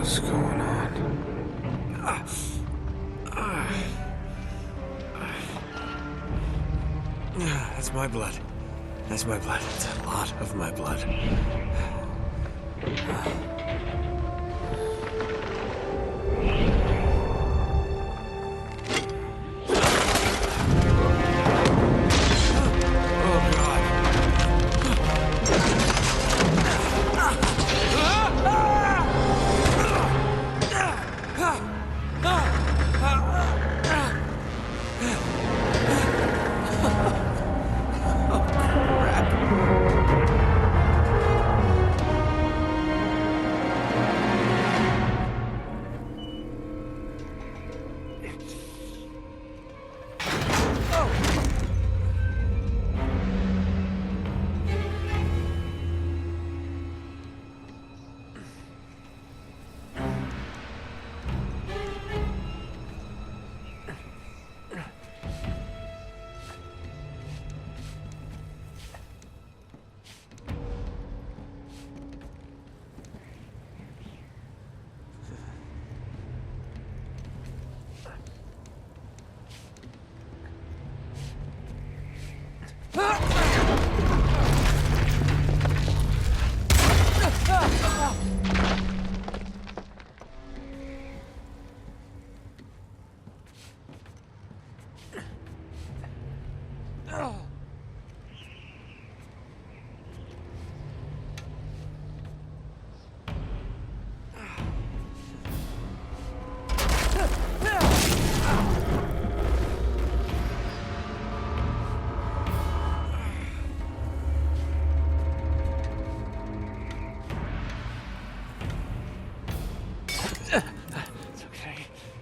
hell's going on? That's my blood. That's my blood. It's a lot of my blood.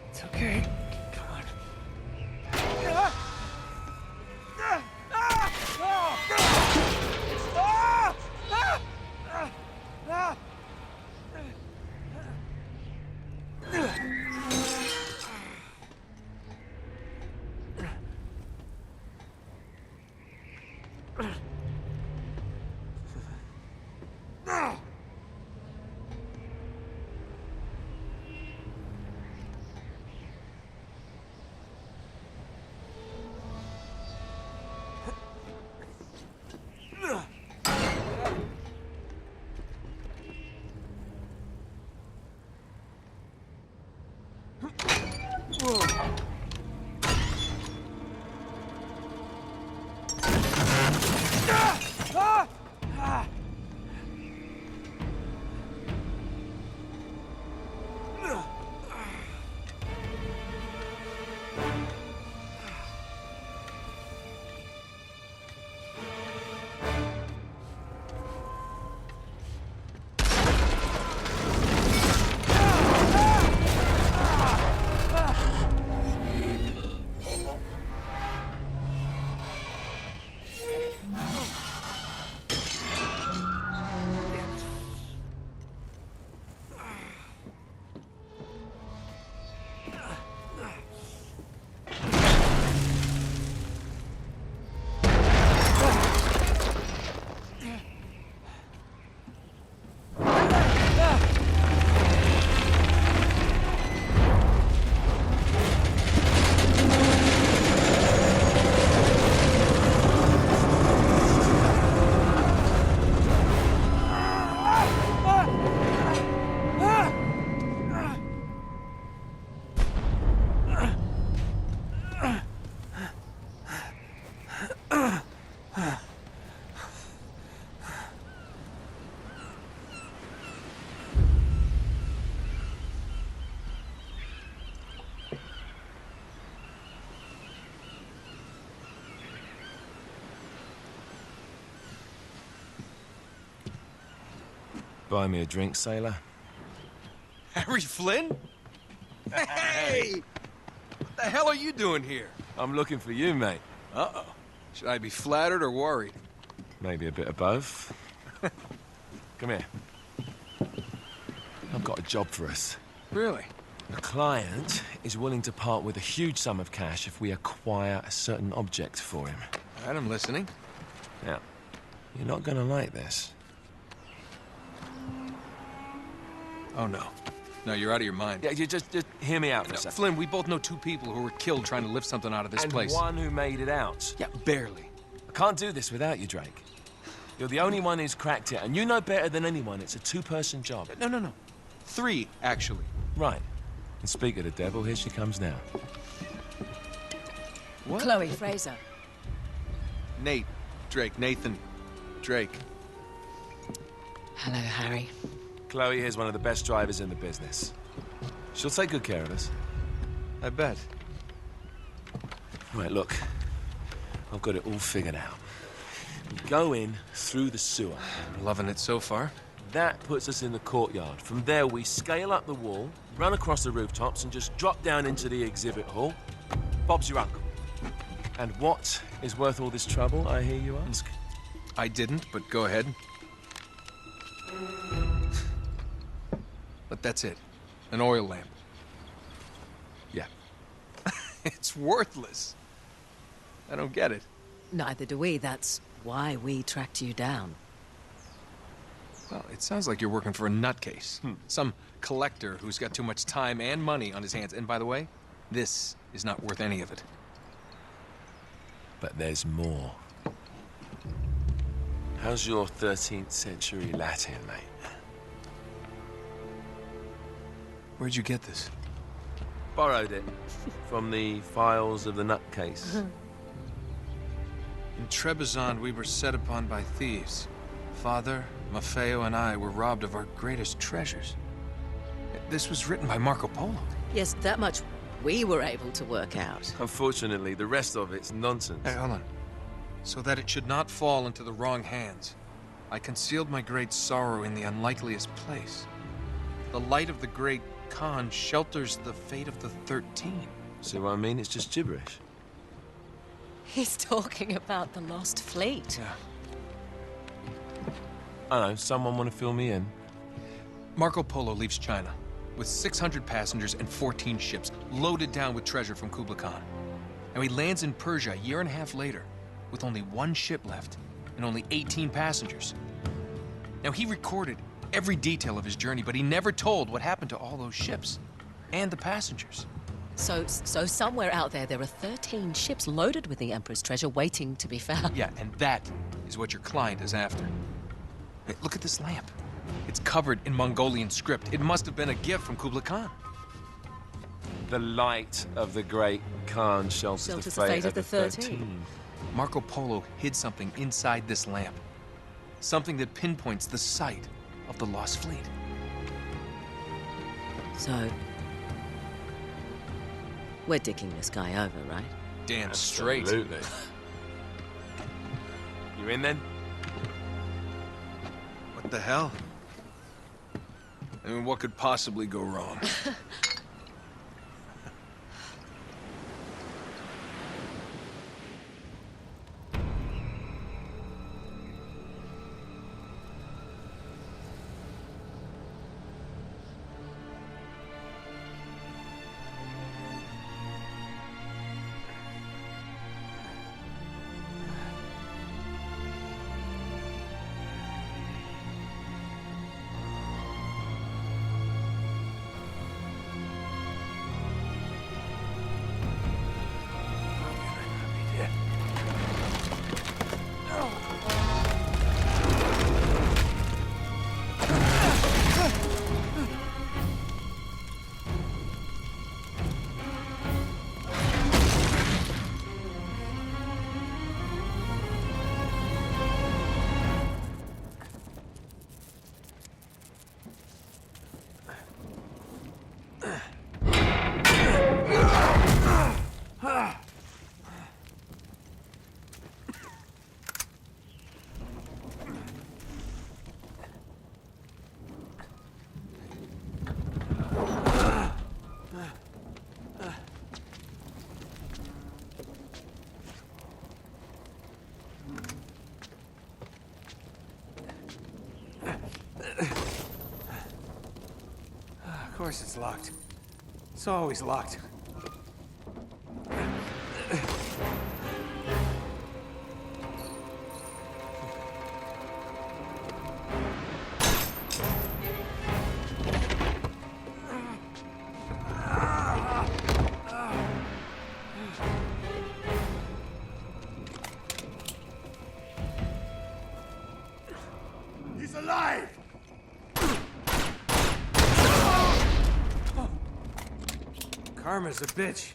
It's okay. Come on. Buy me a drink, sailor? Harry Flynn? Hey! What the hell are you doing here? I'm looking for you, mate. Uh-oh. Should I be flattered or worried? Maybe a bit of both. Come here. I've got a job for us. Really? A client is willing to part with a huge sum of cash if we acquire a certain object for him. All right, I'm listening. Now, you're not gonna like this. Oh, no. No, you're out of your mind. Yeah, you just hear me out for a No, second. Flynn, we both know 2 people who were killed trying to lift something out of this And place. one who made it out. Yeah, barely. I can't do this without you, Drake. You're the only one who's cracked it, and you know better than anyone it's a 2-person job. No. 3, actually. Right. And speak of the devil, here she comes now. What? Chloe Fraser. Nate, Drake, Nathan, Drake. Hello, Harry. Chloe here's one of the best drivers in the business. She'll take good care of us. I bet. Right, look. I've got it all figured out. We go in through the sewer. Loving it so far. That puts us in the courtyard. From there, we scale up the wall, run across the rooftops, and just drop down into the exhibit hall. Bob's your uncle. And what is worth all this trouble, I hear you ask? I didn't, but go ahead. But that's it. An oil lamp. Yeah. It's worthless. I don't get it. Neither do we. That's why we tracked you down. Well, it sounds like you're working for a nutcase. Some collector who's got too much time and money on his hands. And by the way, this is not worth any of it. But there's more. How's your 13th century Latin, mate? Where'd you get this? Borrowed it from the files of the nutcase. In Trebizond, we were set upon by thieves. Father, Maffeo, and I were robbed of our greatest treasures. This was written by Marco Polo. Yes, that much we were able to work out. Unfortunately, the rest of it's nonsense. Hey, hold on. So that it should not fall into the wrong hands, I concealed my great sorrow in the unlikeliest place. The light of the great Khan shelters the fate of the 13. See what I mean? It's just gibberish. He's talking about the lost fleet. Yeah. I know, someone want to fill me in? Marco Polo leaves China with 600 passengers and 14 ships, loaded down with treasure from Kublai Khan. And he lands in Persia a year and a half later, with only 1 ship left and only 18 passengers. Now, he recorded every detail of his journey, but he never told what happened to all those ships and the passengers. So somewhere out there are 13 ships loaded with the Emperor's treasure waiting to be found. Yeah, and that is what your client is after. Hey, look at this lamp. It's covered in Mongolian script. It must have been a gift from Kublai Khan. The light of the great Khan shelters the fate of the 13. Marco Polo hid something inside this lamp. Something that pinpoints the site of the lost fleet. So, we're dicking this guy over, right? Damn straight. Absolutely. You in then? What the hell? I mean, what could possibly go wrong? Of course it's locked. It's always locked. Karma's a bitch.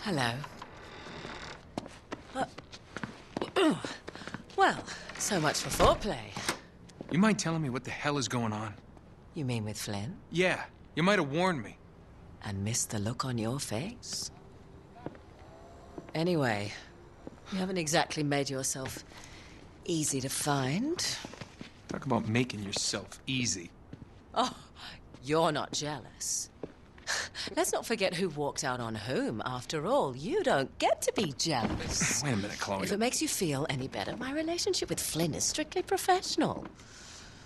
Hello. Well, so much for foreplay. You mind telling me what the hell is going on? You mean with Flynn? Yeah, you might have warned me. And missed the look on your face? Anyway, you haven't exactly made yourself easy to find. Talk about making yourself easy. Oh, you're not jealous. Let's not forget who walked out on whom. After all, you don't get to be jealous. Wait a minute, Chloe. If it makes you feel any better, my relationship with Flynn is strictly professional.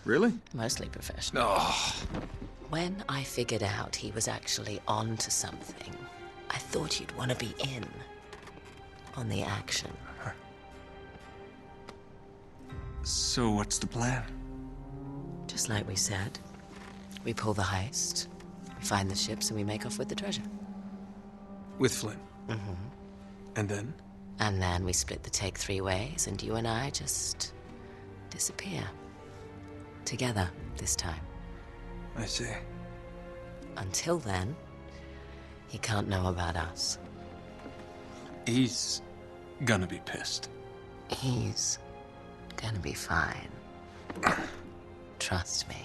Really? Mostly professional. Oh. When I figured out he was actually on to something, I thought you'd want to be in on the action. So what's the plan? Just like we said, we pull the heist, we find the ships, and we make off with the treasure. With Flynn? Mm-hmm. And then? And then we split the take 3 ways, and you and I just disappear. Together, this time. I see. Until then, he can't know about us. He's gonna be pissed. He's gonna be fine. Trust me.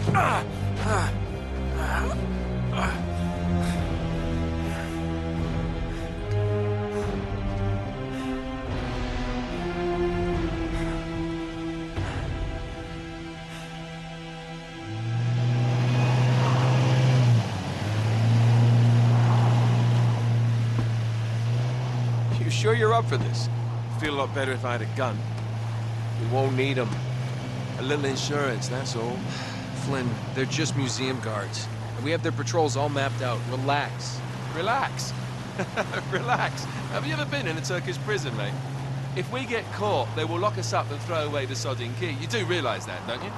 You sure you're up for this? Feel a lot better if I had a gun. We won't need them. A little insurance, that's all. Flynn, they're just museum guards. And we have their patrols all mapped out. Relax. Relax. Relax. Have you ever been in a Turkish prison, mate? If we get caught, they will lock us up and throw away the sodding key. You do realize that, don't you?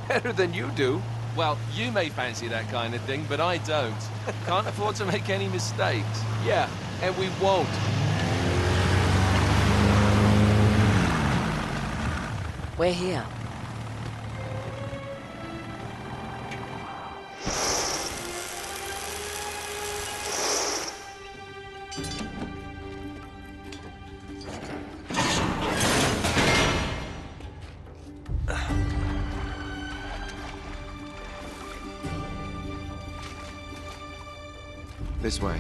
Better than you do. Well, you may fancy that kind of thing, but I don't. Can't afford to make any mistakes. Yeah, and we won't. We're here. This way.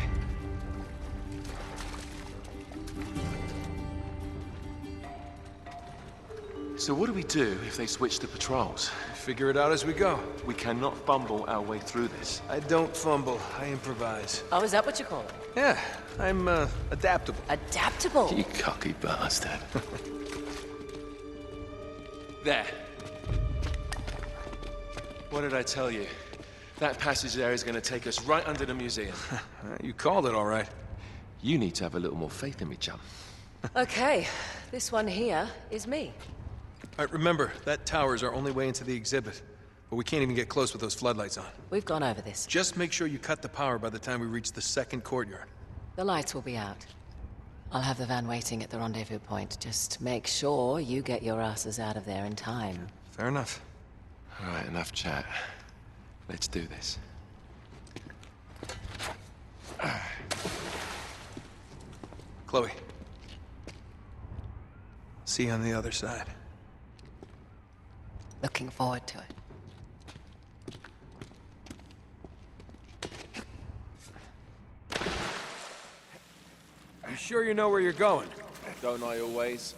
So what do we do if they switch to patrols? Figure it out as we go. We cannot fumble our way through this. I don't fumble. I improvise. Oh, is that what you call it? Yeah, I'm, adaptable. Adaptable. You cocky bastard. There. What did I tell you? That passage there is going to take us right under the museum. You called it all right. You need to have a little more faith in me, chum. Okay, this one here is me. All right, remember, that tower is our only way into the exhibit. But we can't even get close with those floodlights on. We've gone over this. Just make sure you cut the power by the time we reach the second courtyard. The lights will be out. I'll have the van waiting at the rendezvous point. Just make sure you get your asses out of there in time. Fair enough. All right, enough chat. Let's do this. Chloe. See you on the other side. Looking forward to it. You sure you know where you're going? Don't I always?